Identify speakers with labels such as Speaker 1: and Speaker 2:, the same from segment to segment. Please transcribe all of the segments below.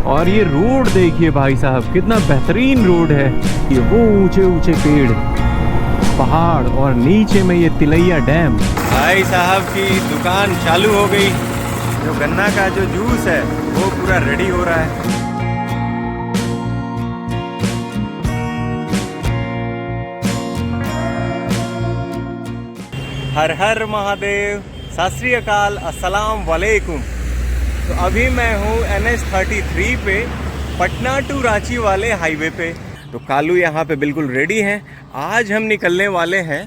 Speaker 1: और ये रोड देखिए भाई साहब, कितना बेहतरीन रोड है। ये वो ऊंचे ऊंचे पेड़, पहाड़ और नीचे में ये तिलैया डैम। भाई साहब की दुकान चालू हो गई। जो गन्ना का जो जूस है वो पूरा रेडी हो रहा है। हर हर महादेव, सत श्री अकाल, अस्सलाम वालेकुम। तो अभी मैं हूँ NH-33 पे, पटना टू रांची वाले हाईवे पे। तो कालू यहाँ पे बिल्कुल रेडी हैं। आज हम निकलने वाले हैं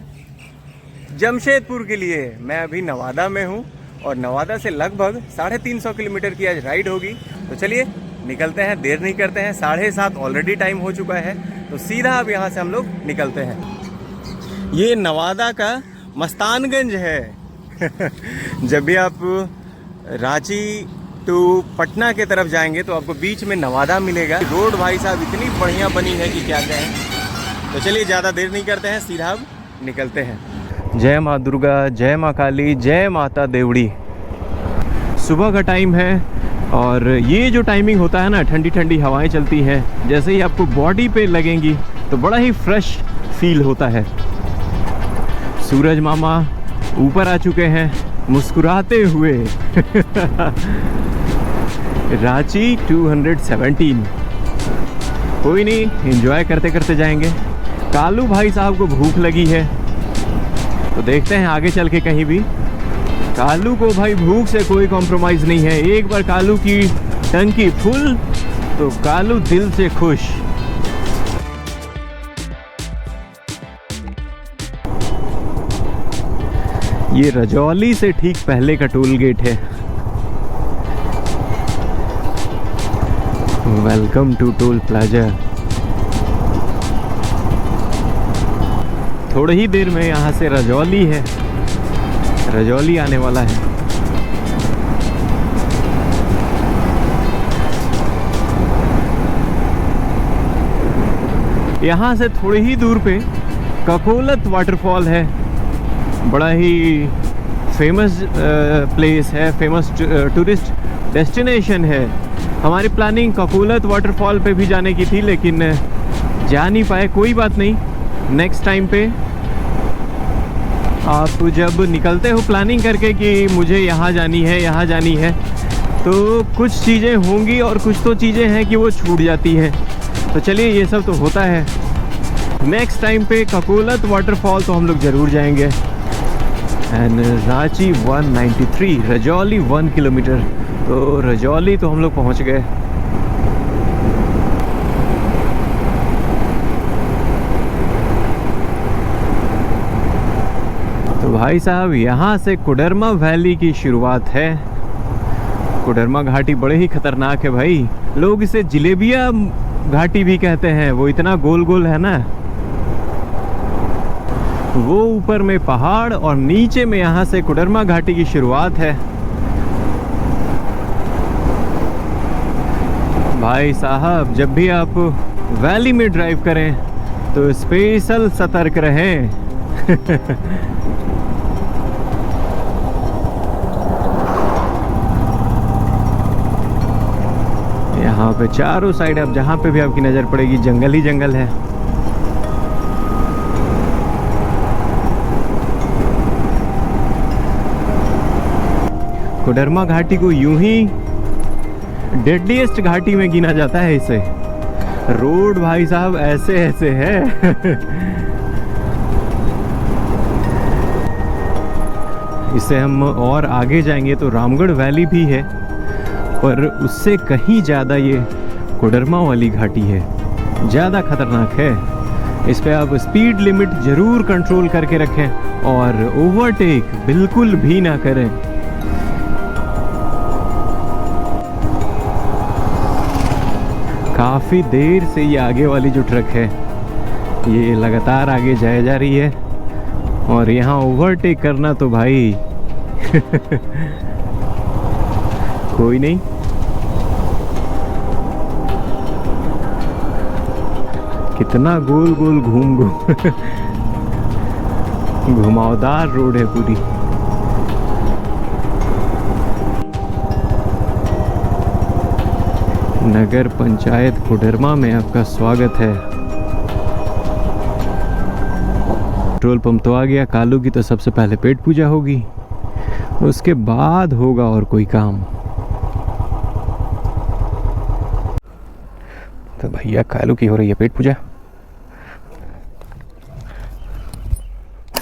Speaker 1: जमशेदपुर के लिए। मैं अभी नवादा में हूँ और नवादा से लगभग 350 किलोमीटर की आज राइड होगी। तो चलिए निकलते हैं, देर नहीं करते हैं। 7:30 ऑलरेडी टाइम हो चुका है, तो सीधा अब यहाँ से हम लोग निकलते हैं। ये नवादा का मस्तानगंज है। जब भी आप रांची टू पटना के तरफ जाएंगे तो आपको बीच में नवादा मिलेगा। रोड भाई साहब इतनी बढ़िया बनी है कि क्या कहें। तो चलिए ज़्यादा देर नहीं करते हैं, सीधा अब निकलते हैं। जय माँ दुर्गा, जय माँ काली, जय माता देवड़ी। सुबह का टाइम है और ये जो टाइमिंग होता है ना, ठंडी ठंडी हवाएं चलती हैं, जैसे ही आपको बॉडी पे लगेंगी तो बड़ा ही फ्रेश फील होता है। सूरज मामा ऊपर आ चुके हैं मुस्कुराते हुए। रांची 217। कोई नहीं, एंजॉय करते करते जाएंगे। कालू भाई साहब को भूख लगी है, तो देखते हैं आगे चल के कहीं भी। कालू को भाई भूख से कोई कॉम्प्रोमाइज़ नहीं है। एक बार कालू की टंकी फुल तो कालू दिल से खुश। ये रजौली से ठीक पहले का टोल गेट है। Welcome to toll plaza. थोड़ी ही देर में यहाँ से रजौली है, रजौली आने वाला है। यहाँ से थोड़ी ही दूर पे ककोलत वाटरफॉल है। बड़ा ही फेमस प्लेस है, फेमस टूरिस्ट डेस्टिनेशन है। हमारी प्लानिंग ककोलत वाटरफॉल पे भी जाने की थी, लेकिन जा नहीं पाए। कोई बात नहीं, नेक्स्ट टाइम पे आप जब निकलते हो प्लानिंग करके कि मुझे यहाँ जानी है, यहाँ जानी है, तो कुछ चीज़ें होंगी और कुछ तो चीज़ें हैं कि वो छूट जाती हैं। तो चलिए, ये सब तो होता है। नेक्स्ट टाइम पे ककोलत वाटरफॉल तो हम लोग ज़रूर जाएंगे। And Ranchi 193, Rajauli 1 kilometre. तो रजौली तो हम लोग पहुंच गए। तो भाई साहब, यहाँ से कोडरमा वैली की शुरुआत है। कोडरमा घाटी बड़े ही खतरनाक है भाई। लोग इसे जिलेबिया घाटी भी कहते हैं, वो इतना गोल गोल है ना। वो ऊपर में पहाड़ और नीचे में यहाँ से कोडरमा घाटी की शुरुआत है। भाई साहब, जब भी आप वैली में ड्राइव करें तो स्पेशल सतर्क रहें। यहाँ पे चारों साइड आप जहाँ पे भी आपकी नज़र पड़ेगी जंगल ही जंगल है। कोडरमा घाटी को यूं ही डेडलीस्ट घाटी में गिना जाता है इसे। रोड भाई साहब ऐसे ऐसे है। इससे हम और आगे जाएंगे तो रामगढ़ वैली भी है, पर उससे कहीं ज़्यादा ये कोडरमा वाली घाटी है, ज़्यादा खतरनाक है। इस पे आप स्पीड लिमिट ज़रूर कंट्रोल करके रखें और ओवरटेक बिल्कुल भी ना करें। काफ़ी देर से ये आगे वाली जो ट्रक है ये लगातार आगे जाए जा रही है, और यहाँ ओवरटेक करना तो भाई कोई नहीं। कितना गोल गोल घूम घुमावदार रोड है पूरी। नगर पंचायत कोडरमा में आपका स्वागत है। पेट्रोल पंप तो आ गया। कालू की तो सबसे पहले पेट पूजा होगी, उसके बाद होगा और कोई काम। तो भैया कालू की हो रही है पेट पूजा।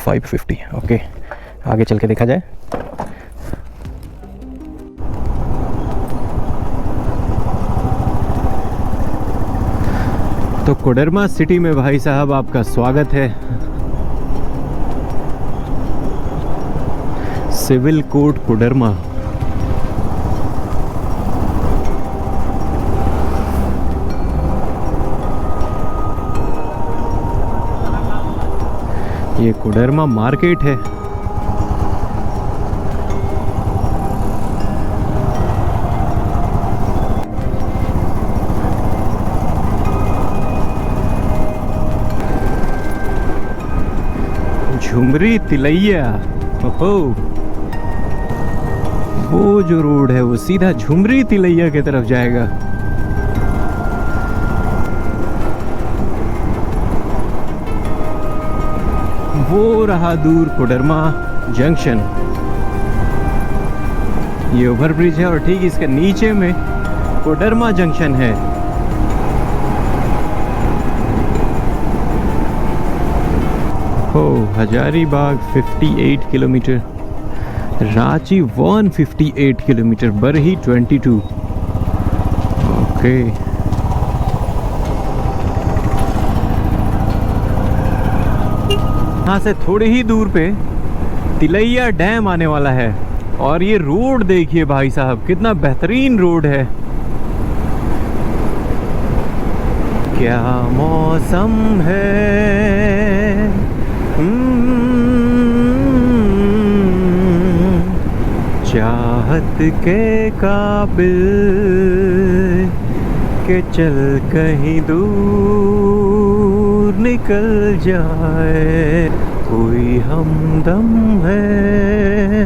Speaker 1: 550 ओके, आगे चल के देखा जाए। तो कोडरमा सिटी में भाई साहब आपका स्वागत है। Civil court Koderma. ये कोडरमा मार्केट है। झुमरी तिलैया, ओहो, वो जो रोड है वो सीधा झुमरी तिलैया की तरफ जाएगा। वो रहा दूर कोडरमा जंक्शन। ये ओवरब्रिज है और ठीक इसके नीचे में कोडरमा जंक्शन है। Hazaribagh 58 kilometre, Ranchi 158 kilometre, Barhi 22। Okay, यहाँ से थोड़े ही दूर पे तिलैया डैम आने वाला है। और ये रोड देखिए भाई साहब, कितना बेहतरीन रोड है। क्या मौसम है, चाहत के काबिल के चल कहीं दूर निकल जाए, कोई हमदम है।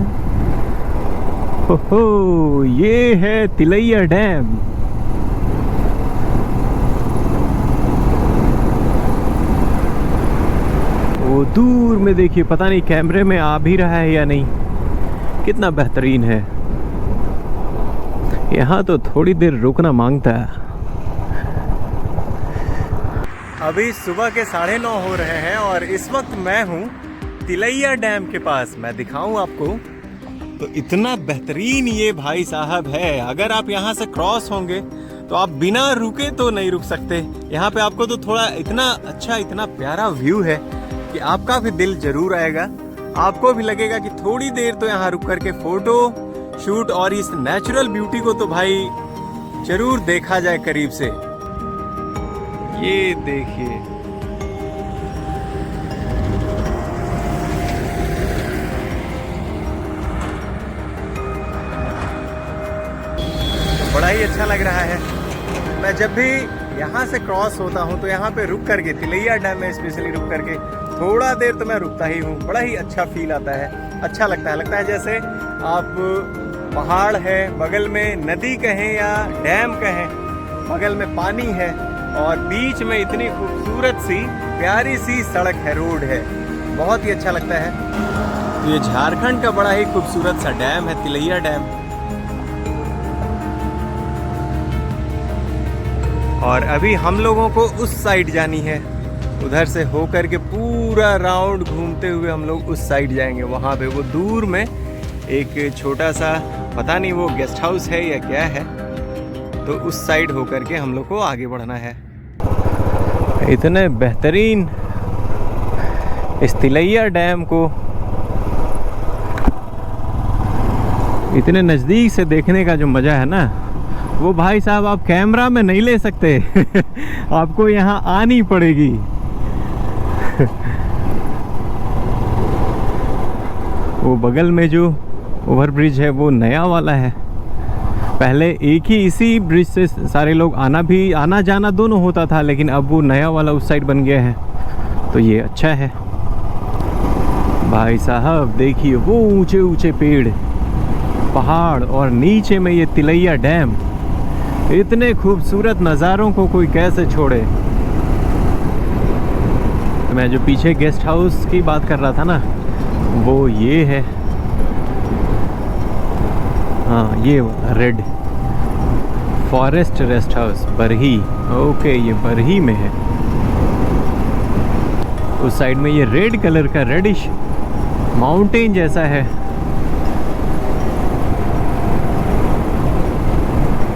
Speaker 1: हो, ये है तिलैया डैम। वो दूर में देखिए, पता नहीं कैमरे में आ भी रहा है या नहीं, कितना बेहतरीन है। यहाँ तो थोड़ी देर रुकना मांगता है। अभी सुबह के 9:30 हो रहे हैं और इस वक्त मैं हूँ तिलैया डैम के पास। मैं दिखाऊं आपको, तो इतना बेहतरीन ये भाई साहब है। अगर आप यहाँ से क्रॉस होंगे तो आप बिना रुके तो नहीं रुक सकते। यहाँ पे आपको तो थोड़ा इतना अच्छा, इतना प्यारा व्यू है कि आपका भी दिल जरूर आएगा। आपको भी लगेगा कि थोड़ी देर तो यहाँ रुक करके फोटो शूट और इस नेचुरल ब्यूटी को तो भाई जरूर देखा जाए करीब से। ये देखिए, बड़ा ही अच्छा लग रहा है। मैं जब भी यहाँ से क्रॉस होता हूँ तो यहाँ पे रुक करके, तिलैया डैम में स्पेशली रुक करके थोड़ा देर तो मैं रुकता ही हूँ। बड़ा ही अच्छा फील आता है, अच्छा लगता है। लगता है जैसे आप पहाड़ है, बगल में नदी कहें या डैम कहें, बगल में पानी है और बीच में इतनी खूबसूरत सी प्यारी सी सड़क है, रोड है। बहुत ही अच्छा लगता है। ये झारखंड का बड़ा ही खूबसूरत सा डैम है, तिलैया डैम। और अभी हम लोगों को उस साइड जानी है, उधर से होकर के पूरा राउंड घूमते हुए हम लोग उस साइड जाएंगे। वहाँ पे वो दूर में एक छोटा सा, पता नहीं वो गेस्ट हाउस है या क्या है, तो उस साइड होकर के हम लोग को आगे बढ़ना है। इतने बेहतरीन इस तिलैया डैम को इतने नज़दीक से देखने का जो मज़ा है ना, वो भाई साहब आप कैमरा में नहीं ले सकते। आपको यहाँ आनी पड़ेगी। वो बगल में जो ओवरब्रिज है वो नया वाला है। पहले एक ही इसी ब्रिज से सारे लोग आना जाना दोनों होता था, लेकिन अब वो नया वाला उस साइड बन गया है, तो ये अच्छा है। भाई साहब देखिए वो ऊंचे ऊंचे पेड़, पहाड़ और नीचे में ये तिलैया डैम। इतने खूबसूरत नज़ारों को कोई कैसे छोड़े। तो मैं जो पीछे गेस्ट हाउस की बात कर रहा था ना, वो ये है। हाँ, ये red forest rest house Barhi. Okay, ये बरही में है। उस साइड में ये रेड कलर का रेडिश माउंटेन जैसा है।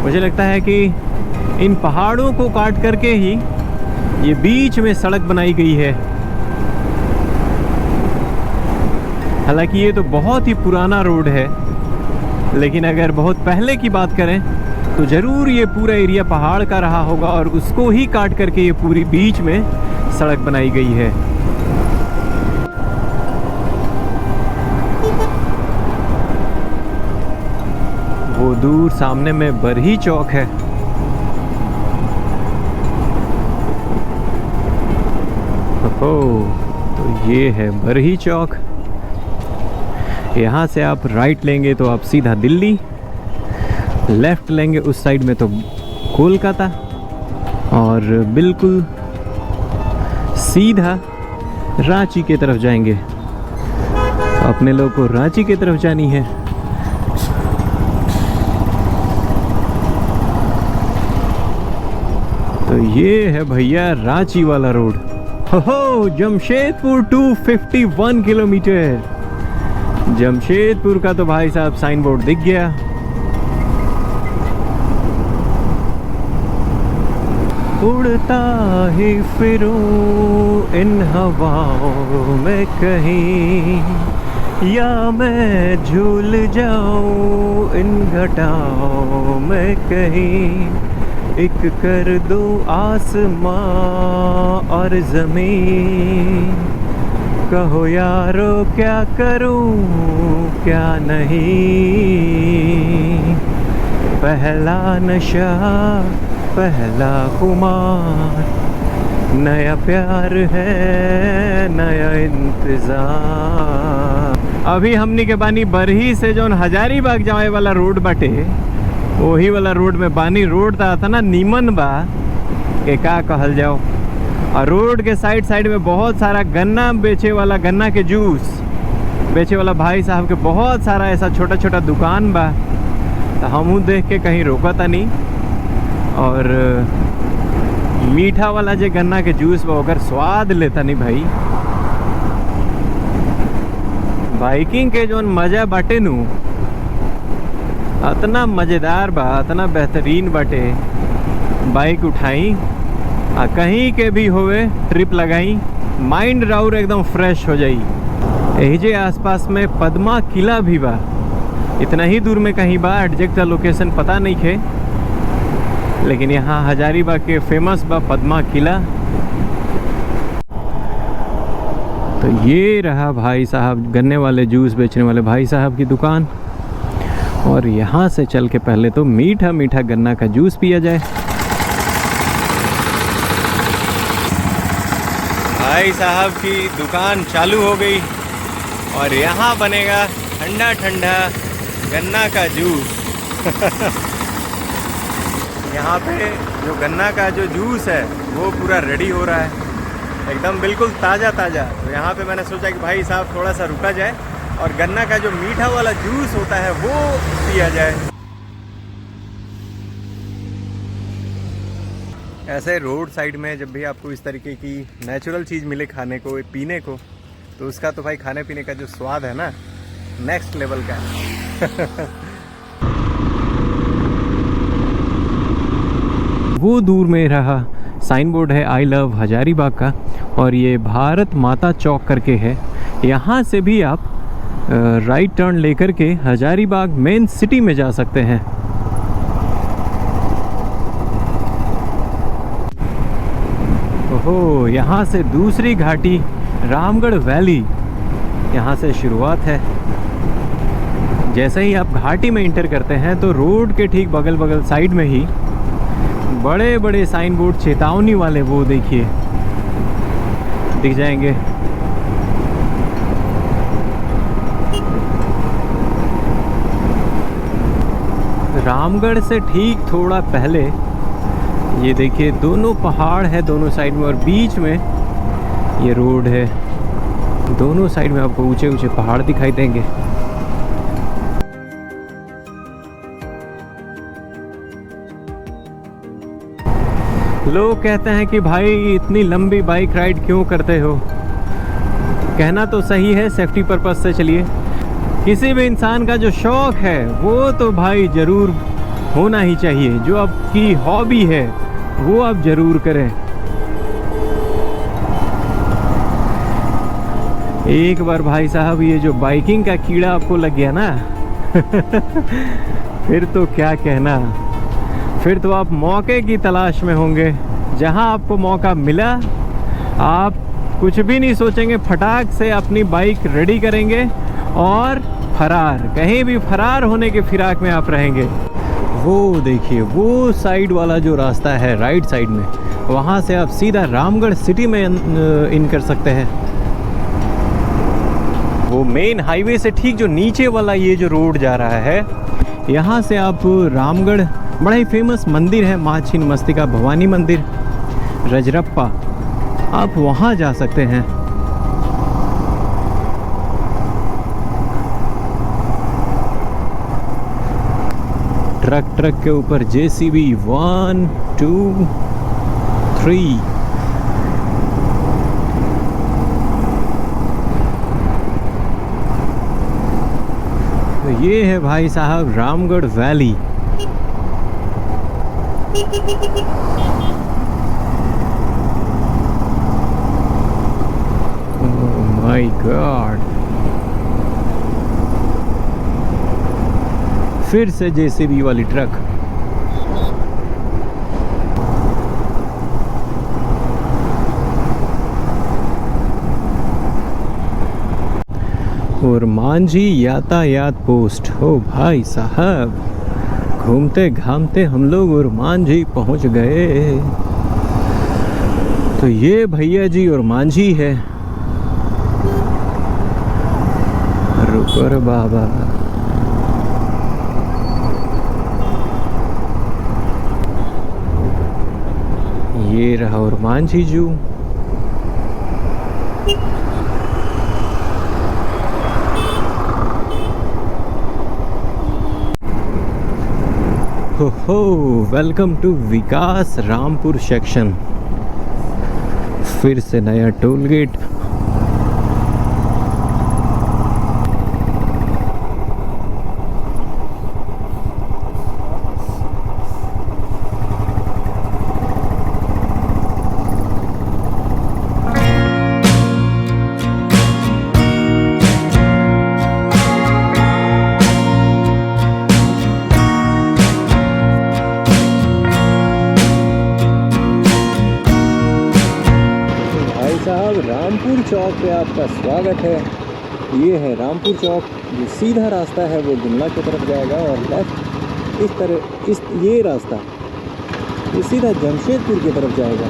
Speaker 1: मुझे लगता है कि इन पहाड़ों को काट करके ही ये बीच में सड़क बनाई गई है। हालांकि ये तो बहुत ही पुराना रोड है, लेकिन अगर बहुत पहले की बात करें तो ज़रूर ये पूरा एरिया पहाड़ का रहा होगा और उसको ही काट करके ये पूरी बीच में सड़क बनाई गई है। वो दूर सामने में बरही चौक है। ओह, तो ये है बरही चौक। यहाँ से आप राइट लेंगे तो आप सीधा दिल्ली, लेफ्ट लेंगे उस साइड में तो कोलकाता, और बिल्कुल सीधा रांची की तरफ जाएंगे। अपने लोग को रांची की तरफ जानी है। तो ये है भैया रांची वाला रोड। हो, जमशेदपुर 251 किलोमीटर। जमशेदपुर का तो भाई साहब साइन बोर्ड दिख गया। उड़ता ही फिरूं इन हवाओं में कहीं, या मैं झूल जाऊं इन घटाओं में कहीं। एक कर दो आसमां और ज़मीन, कहो यारो क्या करूं क्या नहीं। पहला नशा पहला खुमार, नया प्यार है नया इंतजार। अभी हमनी के बानी बरही से जो हजारीबाग जाए वाला रोड बाटे, वही वाला रोड में बानी। रोड था ना नीमन बा के का कहल जाओ। और रोड के साइड साइड में बहुत सारा गन्ना बेचे वाला, गन्ना के जूस बेचे वाला भाई साहब के बहुत सारा ऐसा छोटा छोटा दुकान बा। तो हमहू देख के कहीं रोकता नहीं। और मीठा वाला जो गन्ना के जूस बा ओकर स्वाद लेता नहीं भाई। बाइकिंग के जो मजा बाटे नू, इतना मज़ेदार बा, इतना बेहतरीन बाटे। बाइक उठाई आ कहीं के भी होवे ट्रिप लगाई, माइंड राउर एकदम फ्रेश हो जाई। यही जे आसपास में पद्मा किला भी बा, इतना ही दूर में कहीं बा, एग्जैक्ट लोकेशन पता नहीं खे, लेकिन यहाँ हजारीबाग के फेमस बा पद्मा किला। तो ये रहा भाई साहब गन्ने वाले जूस बेचने वाले भाई साहब की दुकान। और यहाँ से चल के पहले तो मीठा मीठा गन्ना का जूस पिया जाए। भाई साहब की दुकान चालू हो गई और यहाँ बनेगा ठंडा ठंडा गन्ना का जूस। यहाँ पे जो गन्ना का जो जूस है वो पूरा रेडी हो रहा है, एकदम बिल्कुल ताज़ा ताज़ा। तो यहाँ पे मैंने सोचा कि भाई साहब थोड़ा सा रुका जाए और गन्ना का जो मीठा वाला जूस होता है वो पिया जाए। ऐसे रोड साइड में जब भी आपको इस तरीके की नेचुरल चीज़ मिले खाने को पीने को, तो उसका तो भाई खाने पीने का जो स्वाद है ना, नेक्स्ट लेवल का है। वो दूर में रहा साइन बोर्ड है आई लव हजारीबाग का, और ये भारत माता चौक करके है। यहाँ से भी आप राइट टर्न लेकर के हजारीबाग मेन सिटी में जा सकते हैं। ओहो, यहाँ से दूसरी घाटी रामगढ़ वैली, यहाँ से शुरुआत है। जैसे ही आप घाटी में इंटर करते हैं तो रोड के ठीक बगल बगल साइड में ही बड़े बड़े साइन बोर्ड चेतावनी वाले वो देखिए दिख जाएंगे। रामगढ़ से ठीक थोड़ा पहले ये देखिए दोनों पहाड़ है दोनों साइड में, और बीच में ये रोड है। दोनों साइड में आपको ऊंचे ऊंचे पहाड़ दिखाई देंगे। लोग कहते हैं कि भाई इतनी लंबी बाइक राइड क्यों करते हो। कहना तो सही है, सेफ्टी पर्पस से चलिए। किसी भी इंसान का जो शौक है वो तो भाई ज़रूर होना ही चाहिए। जो आपकी हॉबी है वो आप ज़रूर करें। एक बार भाई साहब ये जो बाइकिंग का कीड़ा आपको लग गया ना फिर तो क्या कहना, फिर तो आप मौके की तलाश में होंगे। जहां आपको मौका मिला आप कुछ भी नहीं सोचेंगे, फटाक से अपनी बाइक रेडी करेंगे और फरार, कहीं भी फरार होने के फिराक में आप रहेंगे। वो देखिए वो साइड वाला जो रास्ता है राइट साइड में, वहाँ से आप सीधा रामगढ़ सिटी में इन कर सकते हैं। वो मेन हाईवे से ठीक जो नीचे वाला ये जो रोड जा रहा है, यहाँ से आप रामगढ़ बड़ा ही फेमस मंदिर है माँ छिन्नमस्तिका भवानी मंदिर रजरप्पा, आप वहाँ जा सकते हैं। ट्रक के ऊपर JCB 1 2 3। तो ये है भाई साहब Ramgarh valley. Oh my God, फिर से JCB वाली ट्रक। और मांझी यातायात पोस्ट। हो भाई साहब, घूमते घामते हम लोग और मांझी पहुंच गए। तो ये भैया जी और मांझी है। रुको रे बाबा, ये रहा और मांझी जू। हो welcome to Vikas Rampur section. फिर से नया टोल गेट। रामपुर चौक पे आपका स्वागत है। ये है रामपुर चौक। जो सीधा रास्ता है वो गुमला की तरफ जाएगा और लेफ्ट इस तरह ये रास्ता ये सीधा जमशेदपुर की तरफ जाएगा।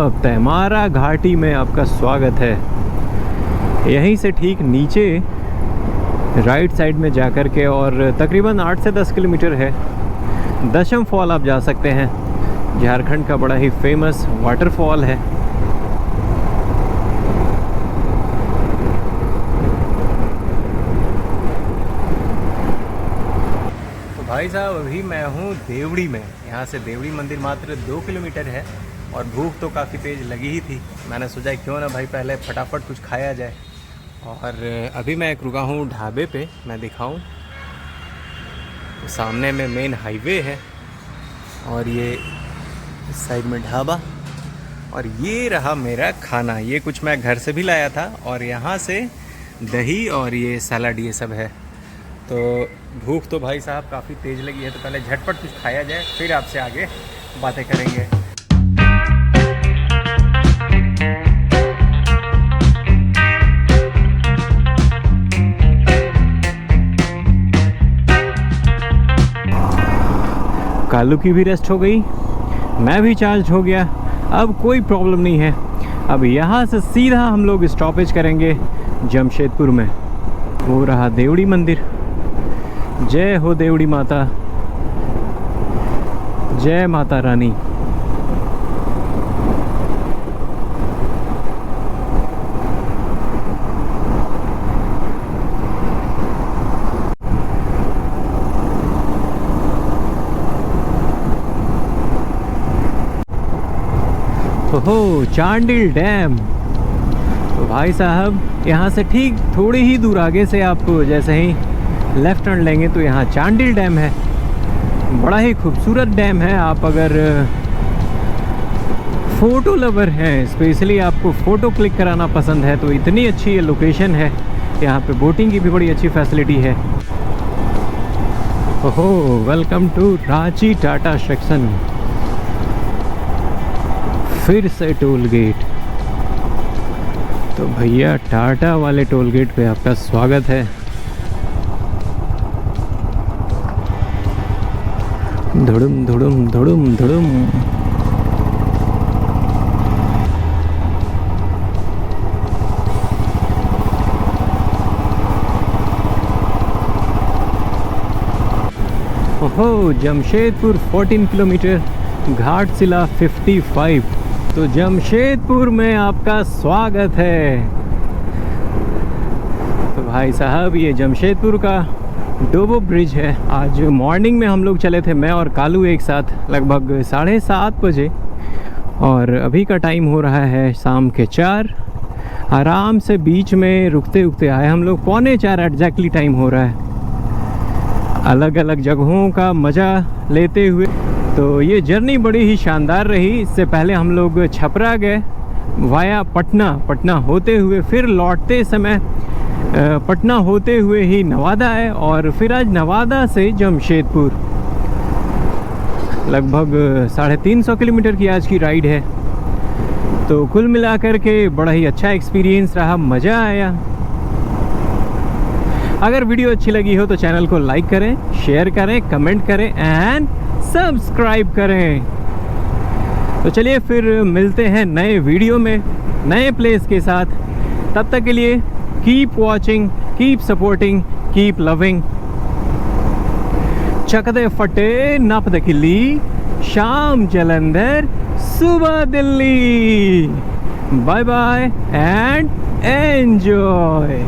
Speaker 1: अब तेमारा घाटी में आपका स्वागत है। यहीं से ठीक नीचे राइट साइड में जाकर के और तकरीबन 8 से 10 किलोमीटर है दशम फॉल आप जा सकते हैं। झारखंड का बड़ा ही फेमस वाटरफॉल है। तो भाई साहब अभी मैं हूँ देवड़ी में। यहाँ से देवड़ी मंदिर मात्र 2 किलोमीटर है और भूख तो काफ़ी तेज़ लगी ही थी। मैंने सोचा क्यों ना भाई पहले फटाफट कुछ खाया जाए। और अभी मैं एक रुका हूँ ढाबे पे, मैं दिखाऊँ। तो सामने में मेन हाईवे है और ये इस साइड में ढाबा, और ये रहा मेरा खाना। ये कुछ मैं घर से भी लाया था और यहाँ से दही और ये सलाद ये सब है। तो भूख तो भाई साहब काफ़ी तेज़ लगी है, तो पहले झटपट कुछ खाया जाए, फिर आपसे आगे बातें करेंगे। कालू की भी रेस्ट हो गई, मैं भी चार्ज हो गया। अब कोई प्रॉब्लम नहीं है। अब यहाँ से सीधा हम लोग स्टॉपेज करेंगे
Speaker 2: जमशेदपुर में। वो रहा देवड़ी मंदिर। जय हो देवड़ी माता, जय माता रानी। ओहो, चांडिल डैम। तो भाई साहब, यहाँ से ठीक थोड़ी ही दूर आगे से आप जैसे ही लेफ्ट टर्न लेंगे तो यहाँ चांडिल डैम है। बड़ा ही खूबसूरत डैम है। आप अगर फ़ोटो लवर हैं, स्पेशली आपको फ़ोटो क्लिक कराना पसंद है, तो इतनी अच्छी ये लोकेशन है। यहाँ पे बोटिंग की भी बड़ी अच्छी फैसिलिटी है। ओहो, welcome to Ranchi Tata section. फिर से टोल गेट। तो भैया टाटा वाले टोल गेट पे आपका स्वागत है। धुड़ुम धुड़ुम धुड़ुम धुड़ुम। ओहो, जमशेदपुर 14 किलोमीटर, घाटशिला 55। तो जमशेदपुर में आपका स्वागत है। तो भाई साहब, ये जमशेदपुर का डोबो ब्रिज है। आज मॉर्निंग में हम लोग चले थे, मैं और कालू एक साथ, लगभग 7:30 बजे। और अभी का टाइम हो रहा है शाम के 4। आराम से बीच में रुकते रुकते आए हम लोग। 3:45 एग्जैक्टली टाइम हो रहा है। अलग अलग जगहों का मज़ा लेते हुए तो ये जर्नी बड़ी ही शानदार रही। इससे पहले हम लोग छपरा गए वाया पटना होते हुए, फिर लौटते समय पटना होते हुए ही नवादा आए, और फिर आज नवादा से जमशेदपुर। लगभग 350 किलोमीटर की आज की राइड है। तो कुल मिलाकर के बड़ा ही अच्छा एक्सपीरियंस रहा, मज़ा आया। अगर वीडियो अच्छी लगी हो तो चैनल को लाइक करें, शेयर करें, कमेंट करें एंड सब्सक्राइब करें। तो चलिए फिर मिलते हैं नए वीडियो में, नए प्लेस के साथ। तब तक के लिए keep watching, keep supporting, keep loving. चकदे फटे नपद किल्ली, शाम जलंधर, सुबह Delhi. Bye bye and enjoy.